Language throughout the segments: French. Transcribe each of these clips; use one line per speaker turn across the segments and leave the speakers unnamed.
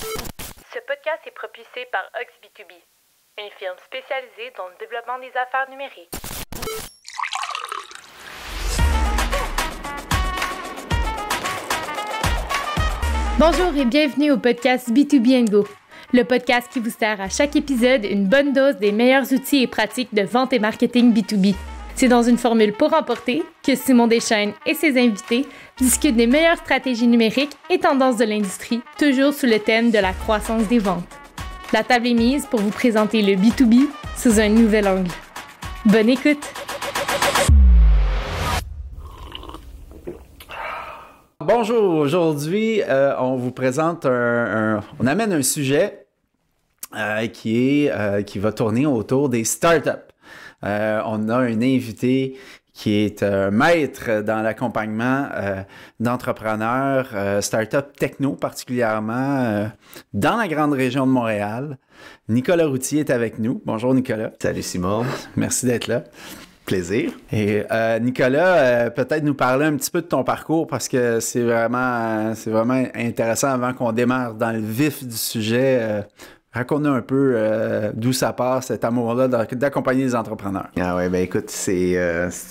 Ce podcast est propulsé par Ox B2B, une firme spécialisée dans le développement des affaires numériques. Bonjour et bienvenue au podcast B2B & Go, le podcast qui vous sert à chaque épisode une bonne dose des meilleurs outils et pratiques de vente et marketing B2B. C'est dans une formule pour emporter que Simon Deschênes et ses invités discutent des meilleures stratégies numériques et tendances de l'industrie, toujours sous le thème de la croissance des ventes. La table est mise pour vous présenter le B2B sous un nouvel angle. Bonne écoute!
Bonjour, aujourd'hui, on vous présente on amène un sujet qui va tourner autour des startups. On a un invité qui est maître dans l'accompagnement d'entrepreneurs, startups techno particulièrement, dans la grande région de Montréal. Nicolas Routier est avec nous. Bonjour Nicolas.
Salut Simon.
Merci d'être là.
Plaisir.
Et Nicolas, peut-être nous parler un petit peu de ton parcours parce que c'est vraiment intéressant avant qu'on démarre dans le vif du sujet. Raconte-nous un peu d'où ça part, cet amour-là d'accompagner les entrepreneurs.
Ah ouais, ben écoute, c'est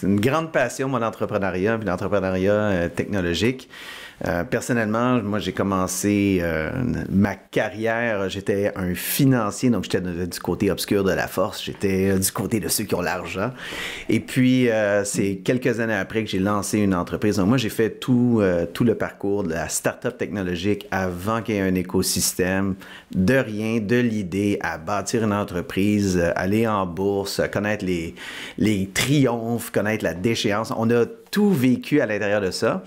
une grande passion, mon entrepreneuriat, puis l'entrepreneuriat technologique. Personnellement, moi, j'ai commencé ma carrière, j'étais un financier, donc j'étais du côté obscur de la force, j'étais du côté de ceux qui ont l'argent. Et puis, c'est quelques années après que j'ai lancé une entreprise. Donc moi, j'ai fait tout le parcours de la start-up technologique avant qu'il y ait un écosystème, de rien, de l'idée à bâtir une entreprise, aller en bourse, connaître les triomphes, connaître la déchéance. On a tout vécu à l'intérieur de ça.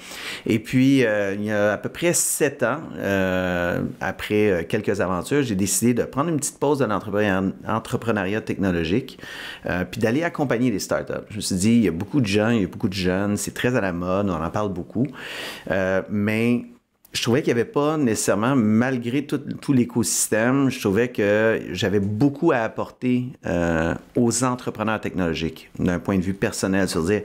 Et puis, il y a à peu près 7 ans, après quelques aventures, j'ai décidé de prendre une petite pause de l'entrepreneuriat technologique, puis d'aller accompagner les startups. Je me suis dit, il y a beaucoup de gens, il y a beaucoup de jeunes, c'est très à la mode, on en parle beaucoup, mais je trouvais qu'il n'y avait pas nécessairement, malgré tout l'écosystème, je trouvais que j'avais beaucoup à apporter aux entrepreneurs technologiques, d'un point de vue personnel, sur dire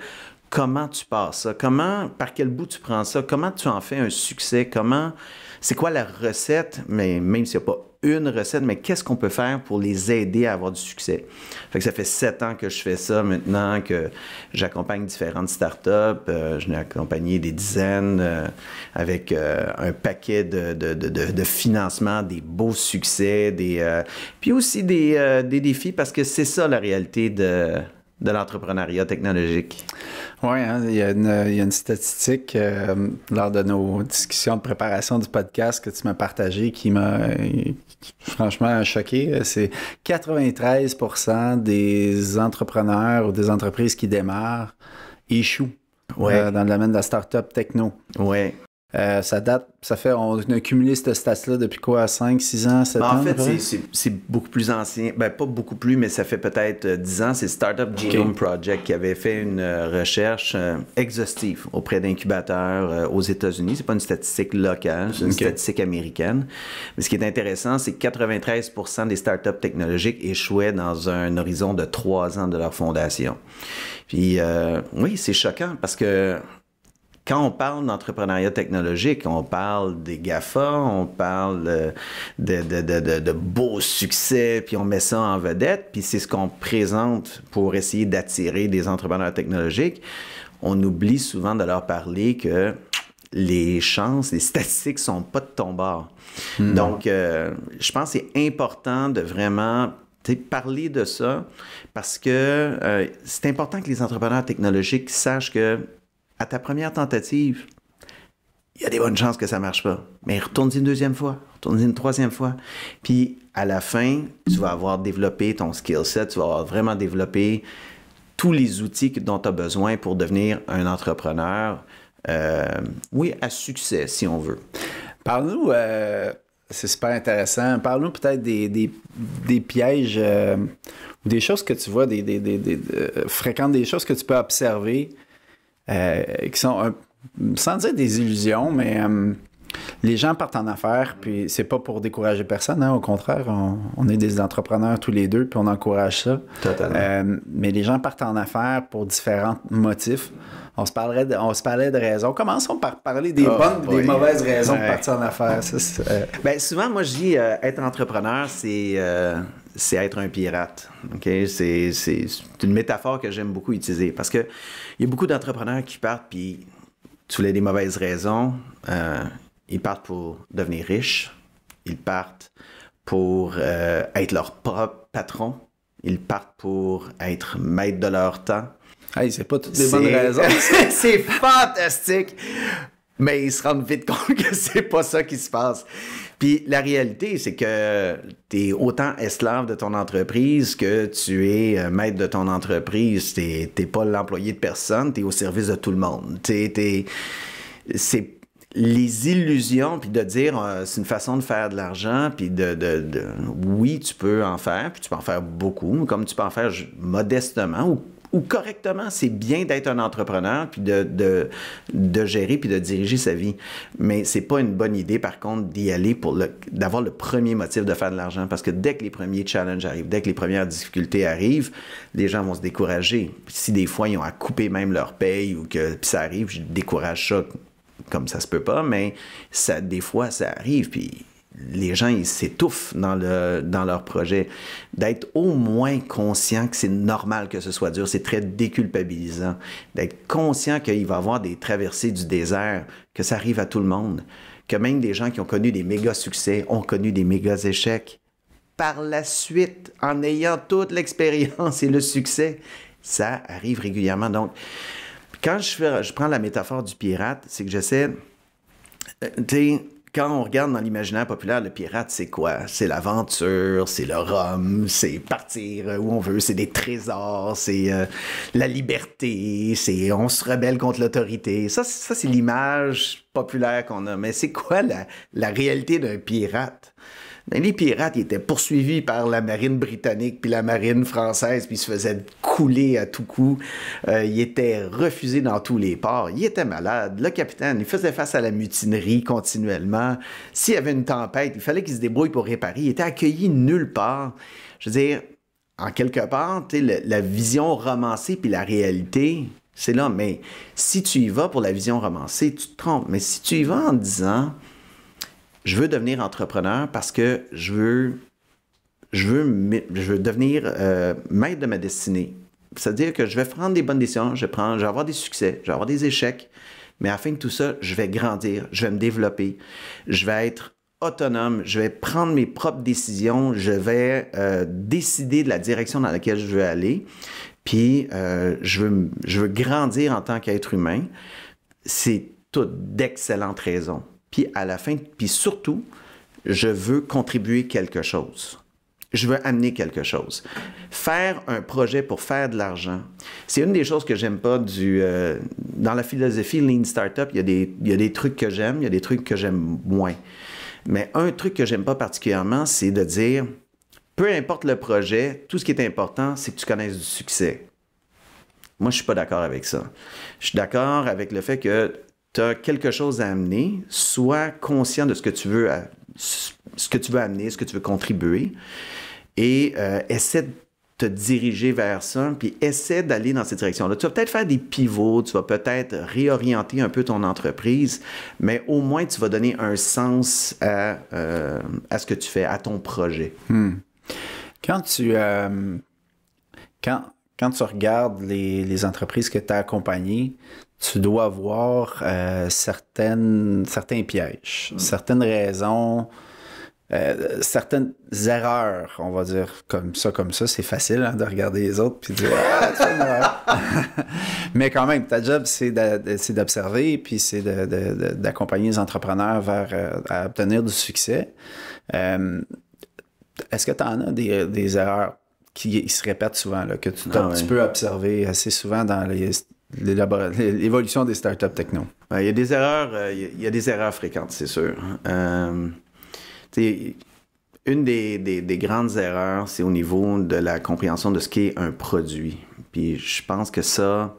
comment tu passes ça, par quel bout tu prends ça, comment tu en fais un succès, c'est quoi la recette, mais même s'il n'y a pas une recette, mais qu'est-ce qu'on peut faire pour les aider à avoir du succès. Fait que ça fait 7 ans que je fais ça maintenant, que j'accompagne différentes startups. Je n'ai accompagné des dizaines avec un paquet de financement, des beaux succès, puis aussi des défis, parce que c'est ça la réalité de l'entrepreneuriat technologique.
Oui, hein, il y a une statistique lors de nos discussions de préparation du podcast que tu m'as partagé qui m'a franchement choqué. C'est 93% des entrepreneurs ou des entreprises qui démarrent échouent dans le domaine de la start-up techno.
Oui.
On a cumulé cette stat-là depuis quoi, 5, 6 ans, 7 ans?
En fait, c'est beaucoup plus ancien. Ben, pas beaucoup plus, mais ça fait peut-être 10 ans. C'est Startup Genome Project qui avait fait une recherche exhaustive auprès d'incubateurs aux États-Unis. C'est pas une statistique locale, c'est une statistique américaine. Mais ce qui est intéressant, c'est que 93% des startups technologiques échouaient dans un horizon de 3 ans de leur fondation. Puis, oui, c'est choquant parce que quand on parle d'entrepreneuriat technologique, on parle des GAFA, on parle de beaux succès, puis on met ça en vedette, puis c'est ce qu'on présente pour essayer d'attirer des entrepreneurs technologiques. On oublie souvent de leur parler que les chances, les statistiques sont pas de ton bord. Donc, je pense que c'est important de vraiment parler de ça parce que c'est important que les entrepreneurs technologiques sachent que à ta première tentative, il y a des bonnes chances que ça ne marche pas. Mais retourne-y une deuxième fois, retourne-y une troisième fois. Puis, à la fin, tu vas avoir développé ton skill set, tu vas avoir vraiment développé tous les outils dont tu as besoin pour devenir un entrepreneur, à succès, si on veut.
Parle-nous, c'est super intéressant, parle-nous peut-être des pièges ou des choses que tu vois, fréquentes, des choses que tu peux observer qui sont, sans dire des illusions, mais Les gens partent en affaires, puis c'est pas pour décourager personne, hein, au contraire, on est des entrepreneurs tous les deux, puis on encourage ça.
Totalement.
Mais les gens partent en affaires pour différents motifs. On se parlait de raisons. Commençons par parler des bonnes et des mauvaises raisons de partir en affaires.
Ben, souvent, moi, je dis être entrepreneur, c'est être un pirate. Okay? C'est une métaphore que j'aime beaucoup utiliser parce qu'il y a beaucoup d'entrepreneurs qui partent, puis tu voulais des mauvaises raisons. Ils partent pour devenir riches. Ils partent pour être leur propre patron. Ils partent pour être maître de leur temps.
Hey, c'est pas toutes les bonnes raisons.
C'est fantastique! Mais ils se rendent vite compte que c'est pas ça qui se passe. Puis la réalité, c'est que tu es autant esclave de ton entreprise que tu es maître de ton entreprise. T'es pas l'employé de personne, tu es au service de tout le monde. C'est les illusions, puis de dire c'est une façon de faire de l'argent, puis oui, tu peux en faire, puis tu peux en faire beaucoup, comme tu peux en faire modestement ou correctement. C'est bien d'être un entrepreneur, puis de gérer, puis de diriger sa vie. Mais c'est pas une bonne idée, par contre, d'y aller d'avoir le premier motif de faire de l'argent. Parce que dès que les premiers challenges arrivent, dès que les premières difficultés arrivent, les gens vont se décourager. Si des fois, ils ont à couper même leur paye ou que puis ça arrive, je décourage ça comme ça se peut pas, mais des fois, ça arrive, puis les gens, ils s'étouffent dans leur projet. D'être au moins conscient que c'est normal que ce soit dur, c'est très déculpabilisant. D'être conscient qu'il va y avoir des traversées du désert, que ça arrive à tout le monde, que même des gens qui ont connu des méga succès ont connu des méga échecs. Par la suite, en ayant toute l'expérience et le succès, ça arrive régulièrement. Donc, quand je prends la métaphore du pirate, c'est que j'essaie... Quand on regarde dans l'imaginaire populaire, le pirate, c'est quoi? C'est l'aventure, c'est le rhum, c'est partir où on veut, c'est des trésors, c'est la liberté, c'est on se rebelle contre l'autorité. Ça c'est l'image populaire qu'on a. Mais c'est quoi la réalité d'un pirate? Ben, les pirates, ils étaient poursuivis par la marine britannique puis la marine française, puis ils se faisaient couler à tout coup. Ils étaient refusés dans tous les ports. Ils étaient malades. Le capitaine, il faisait face à la mutinerie continuellement. S'il y avait une tempête, il fallait qu'il se débrouille pour réparer. Il était accueilli nulle part. Je veux dire, en quelque part, la vision romancée puis la réalité, c'est là. Mais si tu y vas pour la vision romancée, tu te trompes. Mais si tu y vas en disant... Je veux devenir entrepreneur parce que je veux devenir maître de ma destinée. C'est-à-dire que je vais prendre des bonnes décisions, je vais avoir des succès, je vais avoir des échecs, mais à la fin de tout ça, je vais grandir, je vais me développer, je vais être autonome, je vais prendre mes propres décisions, je vais décider de la direction dans laquelle je veux aller, puis je veux grandir en tant qu'être humain. C'est toutes d'excellentes raisons. Puis à la fin, puis surtout, je veux contribuer quelque chose. Je veux amener quelque chose. Faire un projet pour faire de l'argent, c'est une des choses que j'aime pas dans la philosophie Lean Startup, il y a des trucs que j'aime, il y a des trucs que j'aime moins. Mais un truc que j'aime pas particulièrement, c'est de dire, peu importe le projet, tout ce qui est important, c'est que tu connaisses du succès. Moi, je suis pas d'accord avec ça. Je suis d'accord avec le fait que tu as quelque chose à amener, sois conscient de ce que tu veux amener, ce que tu veux contribuer, et essaie de te diriger vers ça, puis essaie d'aller dans cette direction-là. Tu vas peut-être faire des pivots, tu vas peut-être réorienter un peu ton entreprise, mais au moins tu vas donner un sens à ce que tu fais, à ton projet.
Quand tu regardes les entreprises que tu as accompagnées, tu dois voir certains pièges, certaines raisons, certaines erreurs, on va dire comme ça. C'est facile hein, de regarder les autres puis de dire « Ah, tu fais une erreur! » Mais quand même, ta job, c'est d'observer puis c'est d'accompagner les entrepreneurs vers à obtenir du succès. Est-ce que tu en as des erreurs qui se répètent souvent, là, que tu peux observer assez souvent dans l'évolution des startups techno?
Il y a des erreurs fréquentes, c'est sûr. Une des grandes erreurs, c'est au niveau de la compréhension de ce qu'est un produit. Puis je pense que ça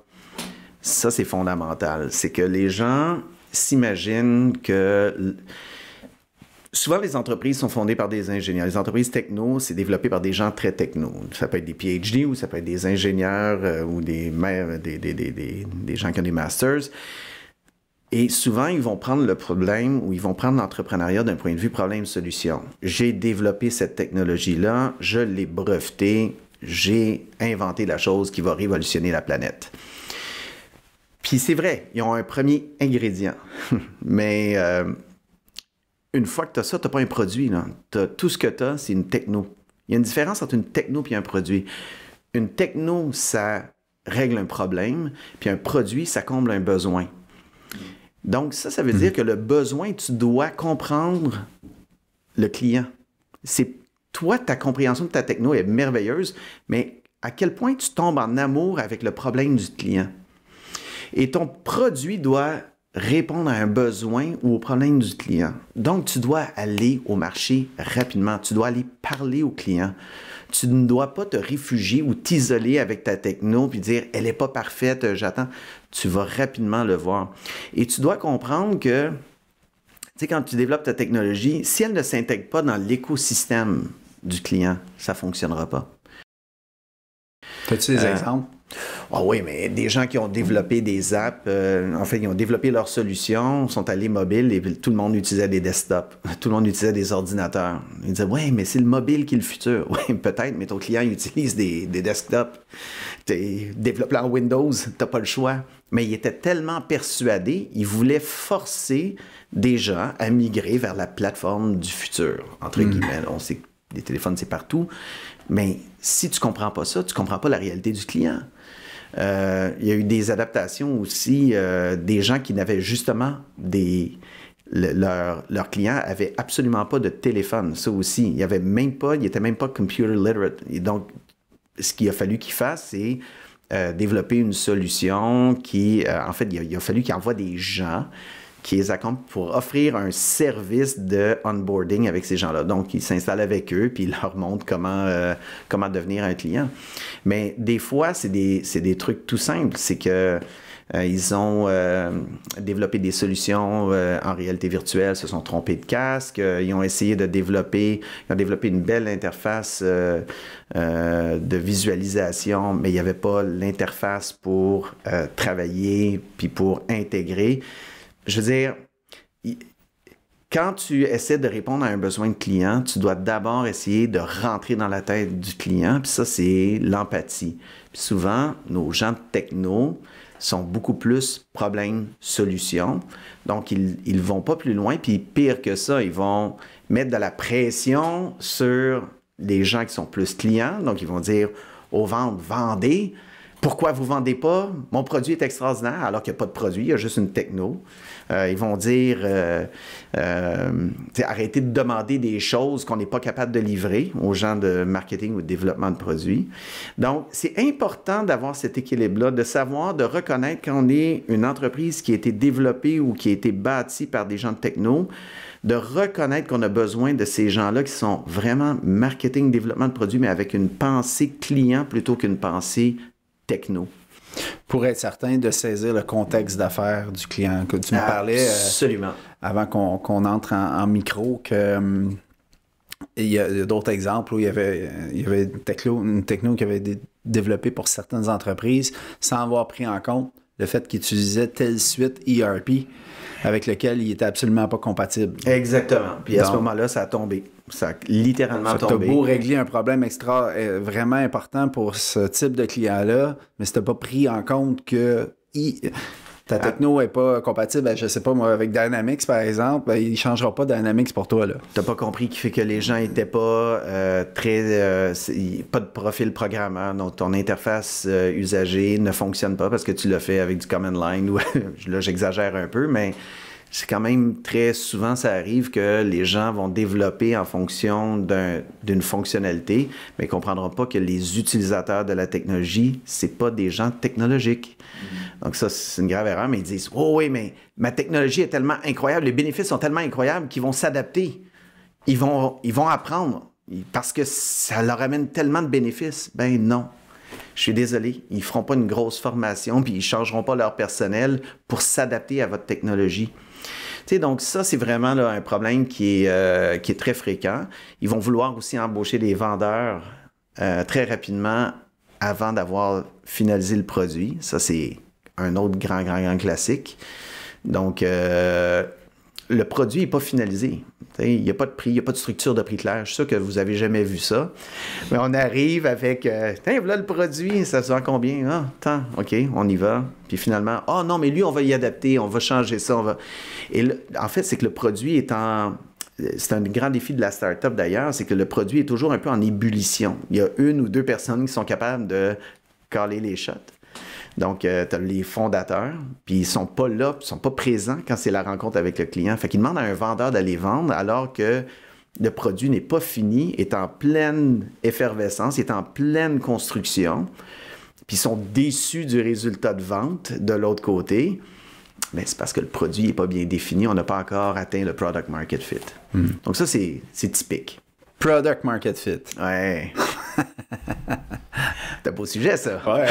c'est fondamental. C'est que les gens s'imaginent que... Souvent, les entreprises sont fondées par des ingénieurs. Les entreprises techno, c'est développé par des gens très techno. Ça peut être des PhD ou ça peut être des ingénieurs ou des gens qui ont des masters. Et souvent, ils vont prendre le problème ou ils vont prendre l'entrepreneuriat d'un point de vue problème-solution. J'ai développé cette technologie-là, je l'ai brevetée, j'ai inventé la chose qui va révolutionner la planète. Puis c'est vrai, ils ont un premier ingrédient, mais une fois que tu as ça, tu n'as pas un produit. Tout ce que tu as, c'est une techno. Il y a une différence entre une techno et un produit. Une techno, ça règle un problème, puis un produit, ça comble un besoin. Donc ça veut dire que le besoin, tu dois comprendre le client. C'est toi, ta compréhension de ta techno est merveilleuse, mais à quel point tu tombes en amour avec le problème du client. Et ton produit doit répondre à un besoin ou au problème du client. Donc, tu dois aller au marché rapidement. Tu dois aller parler au client. Tu ne dois pas te réfugier ou t'isoler avec ta techno puis dire « elle n'est pas parfaite, j'attends ». Tu vas rapidement le voir. Et tu dois comprendre que, tu sais, quand tu développes ta technologie, si elle ne s'intègre pas dans l'écosystème du client, ça ne fonctionnera pas.
As-tu des exemples?
Ah oui, mais des gens qui ont développé des apps, en fait, ils ont développé leurs solutions, sont allés mobiles et tout le monde utilisait des desktops. Tout le monde utilisait des ordinateurs. Ils disaient, oui, mais c'est le mobile qui est le futur. Oui, peut-être, mais ton client utilise des desktops. Développé en Windows, tu n'as pas le choix. Mais il était tellement persuadé, il voulait forcer des gens à migrer vers la plateforme du futur. Entre guillemets, on sait que les téléphones, c'est partout. Mais si tu ne comprends pas ça, tu ne comprends pas la réalité du client. Il y a eu des adaptations aussi, des gens qui n'avaient justement leurs clients n'avaient absolument pas de téléphone. Ça aussi, il n'était même pas computer literate. Et donc, ce qu'il a fallu qu'ils fassent, c'est développer une solution qui, en fait, il a fallu qu'ils envoient des gens qui les accompagnent pour offrir un service de onboarding avec ces gens-là. Donc, ils s'installent avec eux, puis ils leur montrent comment devenir un client. Mais des fois, c'est des trucs tout simples. C'est que ils ont développé des solutions en réalité virtuelle, se sont trompés de casque. Ils ont essayé de développer une belle interface de visualisation, mais il n'y avait pas l'interface pour travailler puis pour intégrer. Je veux dire, quand tu essaies de répondre à un besoin de client, tu dois d'abord essayer de rentrer dans la tête du client, puis ça, c'est l'empathie. Puis souvent, nos gens de techno sont beaucoup plus problème-solution. Donc, ils ne vont pas plus loin, puis pire que ça, ils vont mettre de la pression sur les gens qui sont plus clients. Donc, ils vont dire aux ventes, vendez. Pourquoi vous ne vendez pas? Mon produit est extraordinaire, alors qu'il n'y a pas de produit, il y a juste une techno. Ils vont dire, arrêtez de demander des choses qu'on n'est pas capable de livrer aux gens de marketing ou de développement de produits. Donc, c'est important d'avoir cet équilibre-là, de savoir, de reconnaître quand on est une entreprise qui a été développée ou qui a été bâtie par des gens de techno, de reconnaître qu'on a besoin de ces gens-là qui sont vraiment marketing, développement de produits, mais avec une pensée client plutôt qu'une pensée techno.
Pour être certain de saisir le contexte d'affaires du client. Que tu me parlais
absolument.
Avant qu'on entre en micro, que il y a d'autres exemples où il y avait une techno qui avait été développée pour certaines entreprises sans avoir pris en compte le fait qu'ils utilisaient telle suite ERP avec lequel il n'était absolument pas compatible.
Exactement. Puis à ce moment-là, ça a tombé. Ça a littéralement tombé.
Tu as beau régler un problème vraiment important pour ce type de client-là, mais si tu n'as pas pris en compte que ta techno n'est pas compatible, je ne sais pas moi, avec Dynamics par exemple, il ne changera pas Dynamics pour toi. Tu
n'as pas compris qu'il fait que les gens n'étaient pas pas de profil programmeur, donc ton interface usagée ne fonctionne pas parce que tu l'as fait avec du command line. Là, j'exagère un peu, mais c'est quand même très souvent, ça arrive que les gens vont développer en fonction d'une fonctionnalité, mais ils ne comprendront pas que les utilisateurs de la technologie, ce n'est pas des gens technologiques. Donc ça, c'est une grave erreur, mais ils disent « Oh oui, mais ma technologie est tellement incroyable, les bénéfices sont tellement incroyables qu'ils vont s'adapter. Ils vont apprendre parce que ça leur amène tellement de bénéfices. » Ben non. Je suis désolé, ils ne feront pas une grosse formation puis ils ne changeront pas leur personnel pour s'adapter à votre technologie. Donc ça, c'est vraiment là, un problème qui est très fréquent. Ils vont vouloir aussi embaucher des vendeurs très rapidement avant d'avoir finalisé le produit. Ça, c'est un autre grand classique. Donc, le produit n'est pas finalisé. Il n'y a pas de prix, il n'y a pas de structure de prix claire. Je suis sûr que vous n'avez jamais vu ça. Mais on arrive avec voilà le produit, ça se vend combien? Ah, tant, OK, on y va. Puis finalement, oh non, mais lui, on va y adapter, on va changer ça. Et en fait, c'est que le produit est c'est un grand défi de la start-up d'ailleurs, c'est que le produit est toujours un peu en ébullition. Il y a 1 ou 2 personnes qui sont capables de caler les shots. Donc, tu as les fondateurs, puis ils ne sont pas là, ils ne sont pas présents quand c'est la rencontre avec le client. Fait qu'ils demandent à un vendeur d'aller vendre alors que le produit n'est pas fini, est en pleine effervescence, est en pleine construction, puis ils sont déçus du résultat de vente de l'autre côté. Bien, c'est parce que le produit n'est pas bien défini, on n'a pas encore atteint le product market fit. Donc ça, c'est typique.
Product market fit.
Ouais. C'est un beau sujet, ça.
Ouais.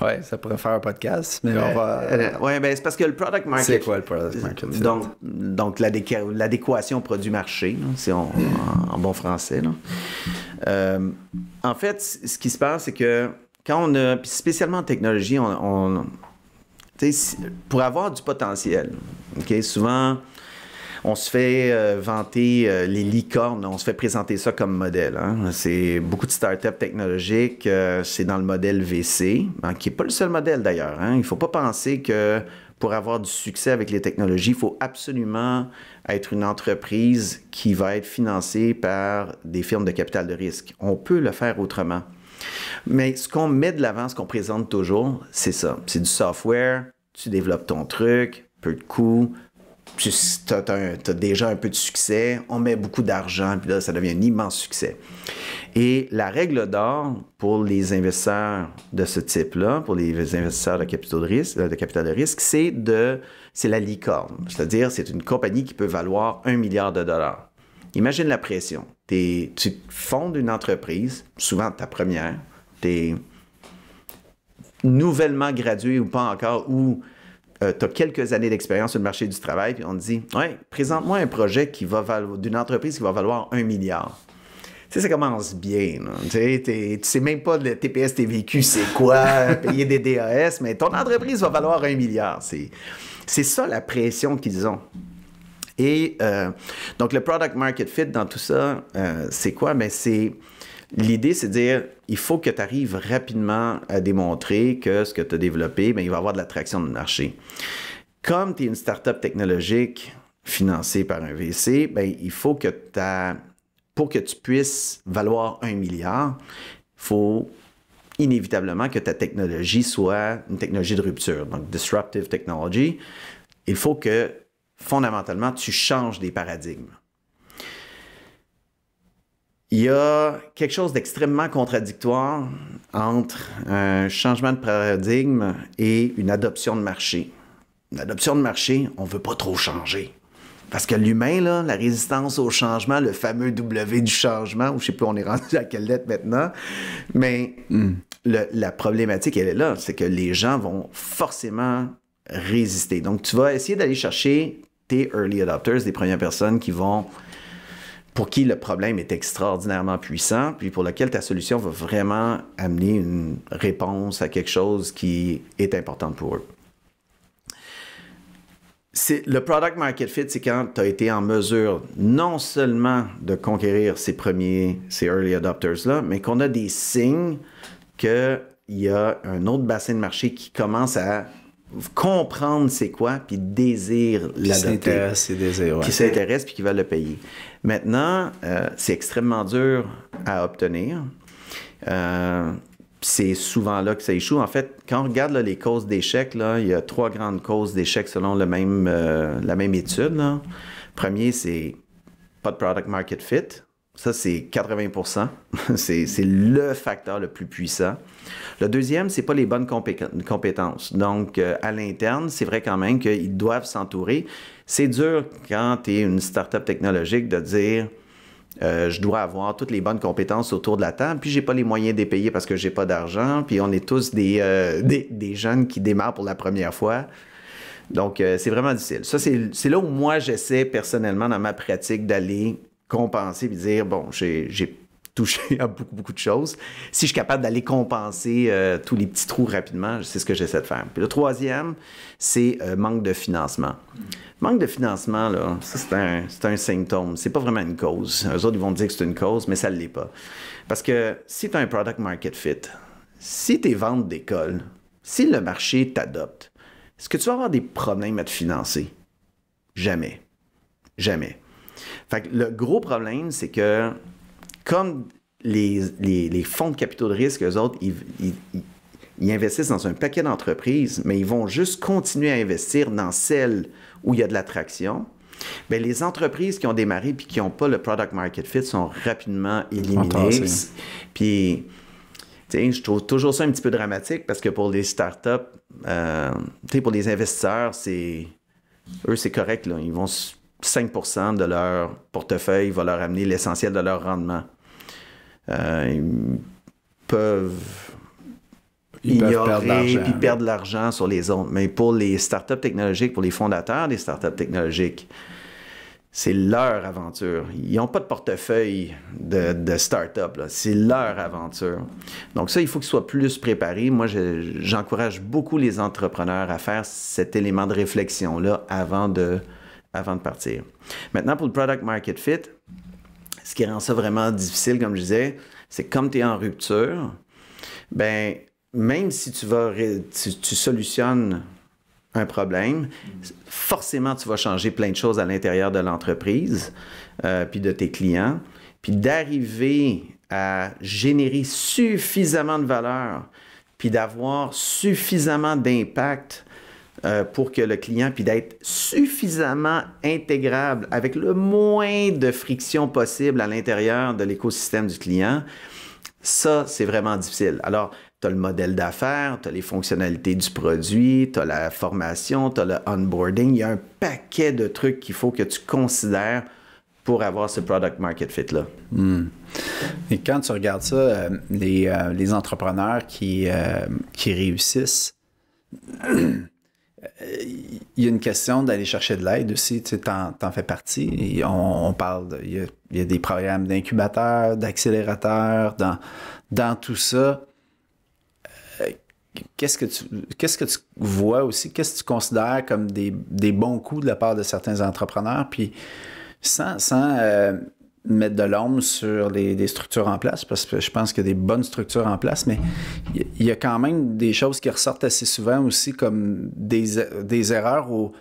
Ouais, ça pourrait faire un podcast, mais on va...
Oui, bien, c'est parce que le product market...
C'est quoi le product market fit?
Donc l'adéquation produit-marché, c'est en bon français. Là. En fait, ce qui se passe, c'est que quand on a... Puis spécialement en technologie, pour avoir du potentiel, OK, souvent... On se fait vanter les licornes, on se fait présenter ça comme modèle. Hein. C'est beaucoup de startups technologiques, c'est dans le modèle VC, hein, qui n'est pas le seul modèle d'ailleurs. Hein. Il ne faut pas penser que pour avoir du succès avec les technologies, il faut absolument être une entreprise qui va être financée par des firmes de capital de risque. On peut le faire autrement. Mais ce qu'on met de l'avant, ce qu'on présente toujours, c'est ça. C'est du software, tu développes ton truc, peu de coûts, tu as déjà un peu de succès, on met beaucoup d'argent, puis là, ça devient un immense succès. Et la règle d'or pour les investisseurs de ce type-là, pour les investisseurs de capital de risque, c'est la licorne. C'est-à-dire, c'est une compagnie qui peut valoir 1 milliard de dollars. Imagine la pression. Tu fondes une entreprise, souvent ta première, tu es nouvellement gradué ou pas encore, ou tu as quelques années d'expérience sur le marché du travail, puis on te dit, ouais, présente-moi un projet d'une entreprise qui va valoir 1 milliard. Tu sais, ça commence bien. Tu sais même pas le TPS TVQ, c'est quoi, payer des DAS, mais ton entreprise va valoir 1 milliard. C'est ça la pression qu'ils ont. Et donc, le product market fit dans tout ça, c'est quoi? Bien, l'idée, c'est de dire, il faut que tu arrives rapidement à démontrer que ce que tu as développé, bien, il va y avoir de l'attraction de marché. Comme tu es une start-up technologique financée par un VC, bien, il faut que pour que tu puisses valoir 1 milliard, il faut inévitablement que ta technologie soit une technologie de rupture, donc disruptive technology. Il faut que, fondamentalement, tu changes des paradigmes. Il y a quelque chose d'extrêmement contradictoire entre un changement de paradigme et une adoption de marché. Une adoption de marché, on ne veut pas trop changer. Parce que l'humain, là, la résistance au changement, le fameux W du changement, ou je ne sais pas, on est rendu à quelle lettre maintenant, mais la problématique, elle est là, c'est que les gens vont forcément résister. Donc, tu vas essayer d'aller chercher tes early adopters, des premières personnes pour qui le problème est extraordinairement puissant, puis pour lequel ta solution va vraiment amener une réponse à quelque chose qui est important pour eux. Le product market fit, c'est quand tu as été en mesure non seulement de conquérir ces early adopters-là, mais qu'on a des signes qu'il y a un autre bassin de marché qui commence à comprendre c'est quoi, puis désire l'adopter. Qui s'intéresse puis qui va le payer. Maintenant, c'est extrêmement dur à obtenir. C'est souvent là que ça échoue. En fait, quand on regarde là, les causes d'échec, là, il y a 3 grandes causes d'échec selon la même étude. Là. Premier, c'est pas de product market fit. Ça, c'est 80%. C'est le facteur le plus puissant. Le deuxième, c'est pas les bonnes compétences. Donc, à l'interne, c'est vrai quand même qu'ils doivent s'entourer. C'est dur quand tu es une start-up technologique de dire Je dois avoir toutes les bonnes compétences autour de la table, puis j'ai pas les moyens de les payer parce que j'ai pas d'argent, puis on est tous des jeunes qui démarrent pour la première fois. Donc, c'est vraiment difficile. Ça, c'est là où moi, j'essaie personnellement dans ma pratique d'aller compenser et dire, bon, j'ai touché à beaucoup, beaucoup de choses. Si je suis capable d'aller compenser tous les petits trous rapidement, c'est ce que j'essaie de faire. Puis le troisième, c'est manque de financement. Manque de financement, là, ça, c'est un symptôme. C'est pas vraiment une cause. Eux autres, ils vont dire que c'est une cause, mais ça ne l'est pas. Parce que si tu as un product market fit, si tes ventes décollent, si le marché t'adopte, est-ce que tu vas avoir des problèmes à te financer? Jamais. Jamais. Fait que le gros problème, c'est que comme les fonds de capitaux de risque, eux autres, ils investissent dans un paquet d'entreprises, mais ils vont juste continuer à investir dans celles où il y a de l'attraction. Bien, les entreprises qui ont démarré et qui n'ont pas le product market fit sont rapidement éliminées. Puis, tu sais, je trouve toujours ça un petit peu dramatique parce que pour les startups, tu sais, pour les investisseurs, eux, c'est correct, là. Ils vont 5% de leur portefeuille va leur amener l'essentiel de leur rendement. Ils peuvent ignorer puis perdre de l'argent sur les autres. Mais pour les startups technologiques, pour les fondateurs des startups technologiques, c'est leur aventure. Ils n'ont pas de portefeuille de start-up. C'est leur aventure. Donc ça, il faut qu'ils soient plus préparés. Moi, j'encourage beaucoup les entrepreneurs à faire cet élément de réflexion-là avant de partir. Maintenant, pour le product market fit, ce qui rend ça vraiment difficile, comme je disais, c'est que comme tu es en rupture, ben même si tu solutionnes un problème, forcément, tu vas changer plein de choses à l'intérieur de l'entreprise, puis de tes clients, puis d'arriver à générer suffisamment de valeur, puis d'avoir suffisamment d'impact pour que le client, puis d'être suffisamment intégrable avec le moins de friction possible à l'intérieur de l'écosystème du client, ça, c'est vraiment difficile. Alors, tu as le modèle d'affaires, tu as les fonctionnalités du produit, tu as la formation, tu as le onboarding. Il y a un paquet de trucs qu'il faut que tu considères pour avoir ce product market fit-là.
Et quand tu regardes ça, les entrepreneurs qui réussissent, il y a une question d'aller chercher de l'aide aussi. Tu sais, t'en fais partie. Et on parle, il y a des programmes d'incubateurs, d'accélérateurs, dans tout ça. Qu'est-ce que tu vois aussi? Qu'est-ce que tu considères comme des bons coups de la part de certains entrepreneurs? Puis sans mettre de l'ombre sur les structures en place, parce que je pense qu'il y a des bonnes structures en place, mais il y a quand même des choses qui ressortent assez souvent aussi comme des erreurs ou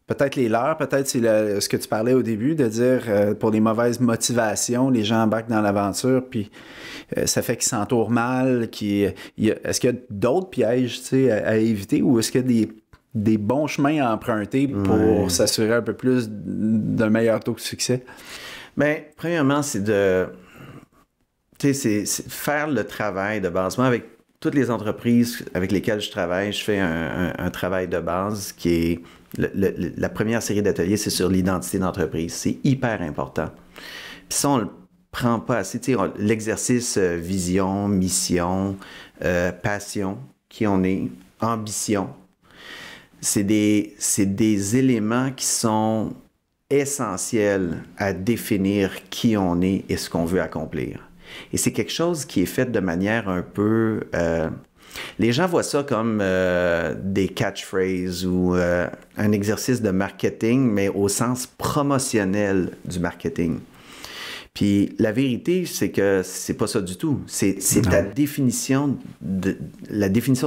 peut-être les leurs, peut-être c'est ce que tu parlais au début, de dire pour les mauvaises motivations, les gens embarquent dans l'aventure, puis ça fait qu'ils s'entourent mal. Est-ce qu'il y a d'autres pièges, tu sais, à éviter, ou est-ce qu'il y a des bons chemins à emprunter pour s'assurer un peu plus d'un meilleur taux de succès?
Bien, premièrement, c'est de faire le travail de base. Moi, avec toutes les entreprises avec lesquelles je travaille, je fais un travail de base qui est... la première série d'ateliers, c'est sur l'identité d'entreprise. C'est hyper important. Puis ça, on le prend pas assez. L'exercice vision, mission, passion, qui on est, ambition, c'est des éléments qui sont essentiels à définir qui on est et ce qu'on veut accomplir. Et c'est quelque chose qui est fait de manière un peu... les gens voient ça comme des catchphrases ou un exercice de marketing, mais au sens promotionnel du marketing. Puis la vérité, c'est que c'est pas ça du tout. C'est la définition de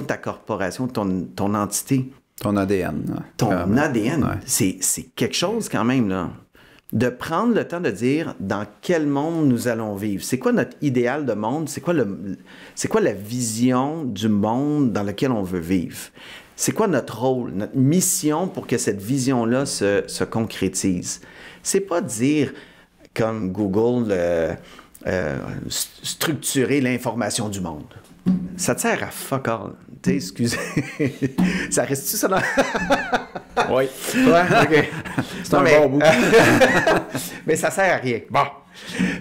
ta corporation, ton entité.
Ton ADN.
Ton ADN. Ouais. C'est quelque chose quand même, là. De prendre le temps de dire dans quel monde nous allons vivre. C'est quoi notre idéal de monde? C'est quoi la vision du monde dans lequel on veut vivre? C'est quoi notre rôle, notre mission pour que cette vision-là se concrétise? C'est pas dire, comme Google structurer l'information du monde. Ça te sert à fuck all. Excusez. Ça reste-tu ça dans...
Oui.
Ouais, OK.
C'est un bon bout.
Mais ça sert à rien. Bon.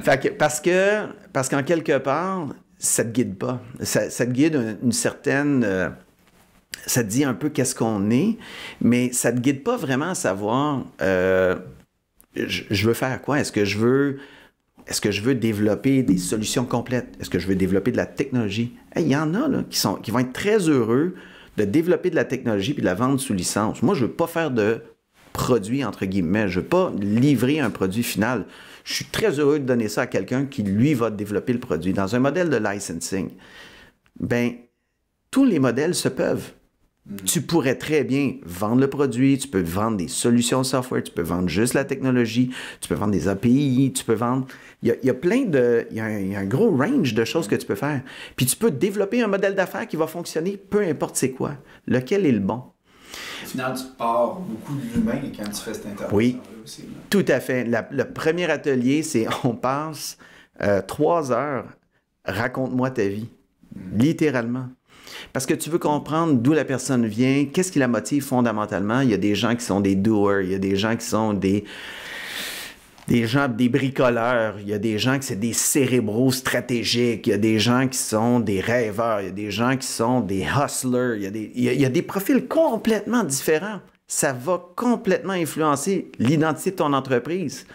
Fait que, parce qu'en quelque part, ça te guide pas. Ça te guide une certaine... ça te dit un peu qu'est-ce qu'on est, mais ça te guide pas vraiment à savoir je veux faire quoi? Est-ce que je veux développer des solutions complètes? Est-ce que je veux développer de la technologie? Il y en a là, qui vont être très heureux de développer de la technologie puis de la vendre sous licence. Moi, je veux pas faire de produit, entre guillemets. Je veux pas livrer un produit final. Je suis très heureux de donner ça à quelqu'un qui, lui, va développer le produit. Dans un modèle de licensing, ben tous les modèles se peuvent. Tu pourrais très bien vendre le produit, tu peux vendre des solutions software, tu peux vendre juste la technologie, tu peux vendre des API, tu peux vendre... Il y a plein de... Il y a un gros range de choses que tu peux faire. Puis tu peux développer un modèle d'affaires qui va fonctionner, peu importe c'est quoi. Lequel est le bon.
Au final, tu pars beaucoup de l'humain quand tu fais cette intervention.
Oui, aussi, tout à fait. Le premier atelier, c'est on passe 3 heures, raconte-moi ta vie. Littéralement. Parce que tu veux comprendre d'où la personne vient, qu'est-ce qui la motive fondamentalement. Il y a des gens qui sont des doers, il y a des gens qui sont des bricoleurs, il y a des gens qui sont des cérébraux stratégiques, il y a des gens qui sont des rêveurs, il y a des gens qui sont des hustlers, il y a des profils complètement différents. Ça va complètement influencer l'identité de ton entreprise.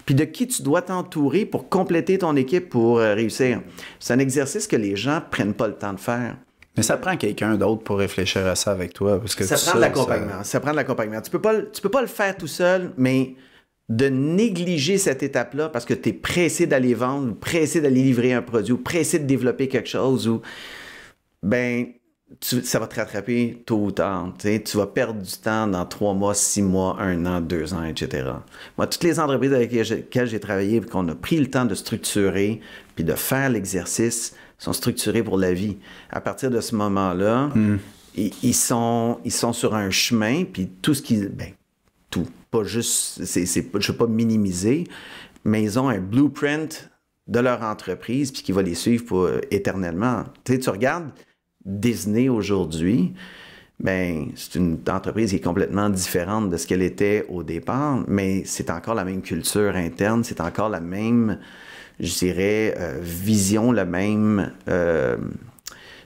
Puis de qui tu dois t'entourer pour compléter ton équipe pour réussir. C'est un exercice que les gens ne prennent pas le temps de faire.
Mais ça prend quelqu'un d'autre pour réfléchir à ça avec toi. Parce que
ça prend de l'accompagnement. Ça prend de l'accompagnement. Tu peux pas le faire tout seul, mais de négliger cette étape-là parce que tu es pressé d'aller vendre, ou pressé d'aller livrer un produit, ou pressé de développer quelque chose, ou ben ça va te rattraper tôt ou tard. Tu vas perdre du temps dans 3 mois, 6 mois, 1 an, 2 ans, etc. Moi, toutes les entreprises avec lesquelles j'ai travaillé, qu'on a pris le temps de structurer puis de faire l'exercice, sont structurés pour la vie. À partir de ce moment-là, ils sont sur un chemin, puis tout ce qui... Ben, tout. Pas juste... je ne veux pas minimiser, mais ils ont un blueprint de leur entreprise, puis qui va les suivre pour éternellement. Tu regardes Disney aujourd'hui, ben, c'est une entreprise qui est complètement différente de ce qu'elle était au départ, mais c'est encore la même culture interne, c'est encore la même... je dirais, vision, la même...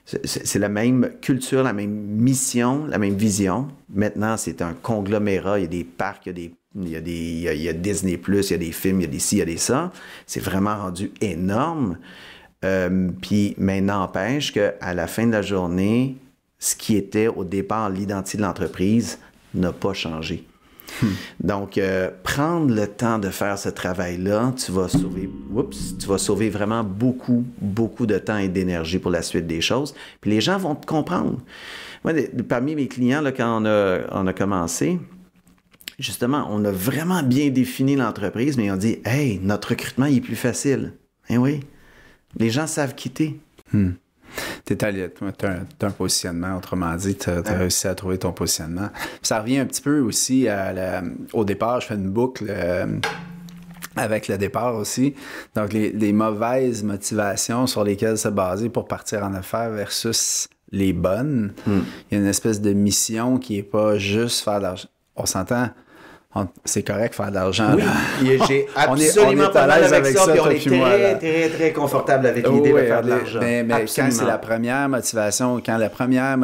c'est la même culture, la même mission, la même vision. Maintenant, c'est un conglomérat. Il y a des parcs, il y a Disney+, il y a des films, il y a des ci, il y a des ça. C'est vraiment rendu énorme. Mais n'empêche qu'à la fin de la journée, ce qui était au départ l'identité de l'entreprise n'a pas changé. Donc, prendre le temps de faire ce travail-là, tu vas sauver vraiment beaucoup, beaucoup de temps et d'énergie pour la suite des choses. Puis les gens vont te comprendre. Moi, parmi mes clients, là, quand on a commencé, justement, on a vraiment bien défini l'entreprise, mais on dit « Hey, notre recrutement, il est plus facile. » Eh oui, les gens savent quitter.
Tu as un positionnement, autrement dit, tu as réussi à trouver ton positionnement. Ça revient un petit peu aussi au départ, je fais une boucle avec le départ aussi. Donc, les mauvaises motivations sur lesquelles se baser pour partir en affaires versus les bonnes. Il y a une espèce de mission qui n'est pas juste faire de l'argent. On s'entend... c'est correct faire de l'argent.
Oui, j'ai absolument pas mal avec ça, puis on est très, très, très confortable avec l'idée de faire de l'argent.
Mais quand c'est la première motivation, quand la première